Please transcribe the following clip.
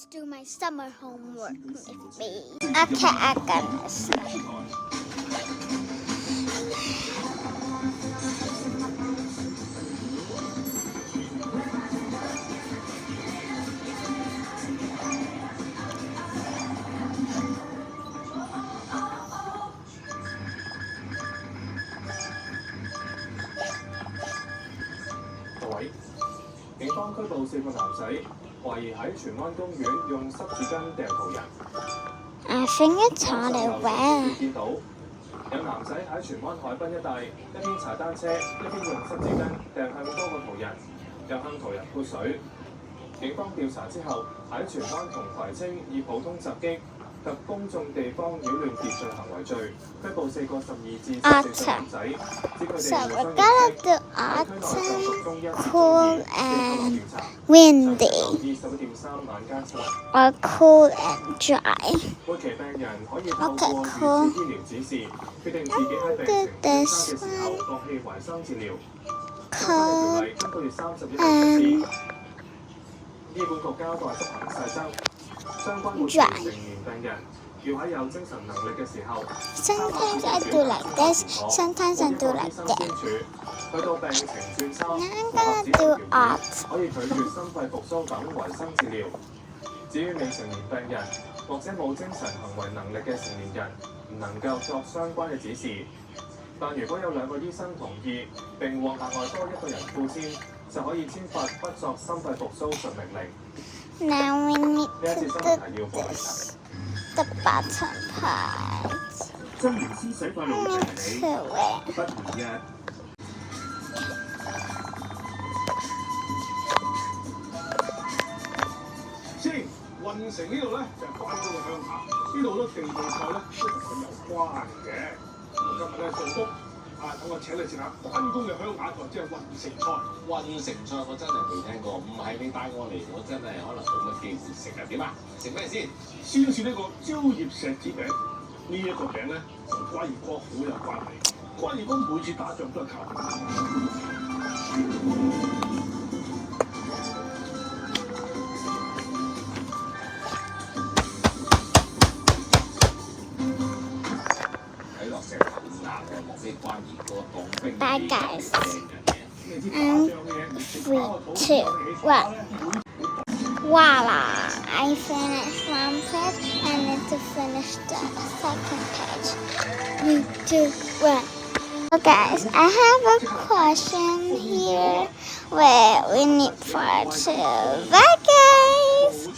Let's do my summer homework with me. Okay, I got this. 各位，警方拘捕4個男仔，懷疑喺荃灣公園用濕紙巾掟途人。I think it's hard away. 見到有男仔喺荃灣海濱一帶，一邊踩單車，一邊用濕紙巾掟向多個途人，又向途人潑水。警方調查之後，喺荃灣同葵青以普通襲擊及公眾地方擾亂秩序行為罪拘捕4個12至14歲男仔，指佢哋 So 互 we're 相 gonna do autumn, cool and windy, or cool and dry. 末期病人可以透過 Okay, 預 cool. 設醫療指示，決定自己喺病情轉差嘅時候放棄維生治療。相關條例今個月31日實施。醫管局交代執行細則，相關活成年病人要喺有精神能力嘅時候， Sometimes I do like this, sometimes I do like that. 去到病情轉差， Now I'm 符合 gonna 指 do 定條件， art. 可以拒絕心肺復甦等維生治療。至於未成年病人或者冇精神行為能力嘅成年人，唔能夠作相關嘅指示。但如果有2個醫生同意並獲額外多1個人付簽，就可以簽發不作心肺復甦術命令。 Now we need 呢一 to 次 do 新聞提要報嚟 this. The bottom part. 新年施洗快樂提 Into 你， it. 不如日。先運城呢度咧就係關公嘅鄉下，呢度好多地道菜咧都同佢有關嘅。今日咧做督等我請你食下關公嘅鄉下菜，即係運城菜。運城菜我真係未聽過，唔係你帶我嚟，我真係可能冇乜機會食啊！點啊？食咩先？先試呢個蕉葉石子餅，呢一個餅咧同關二哥好有關係。關二哥每次打仗都係靠睇落石頭硬嘅，莫非關二哥當兵 Bye guys. 呢啲打仗嘅嘢， 3, 2, 1. Voila! I finished one page. I need to finish the second page. 3, 2, 1. So guys, I have a question here where we need part 2. Bye guys!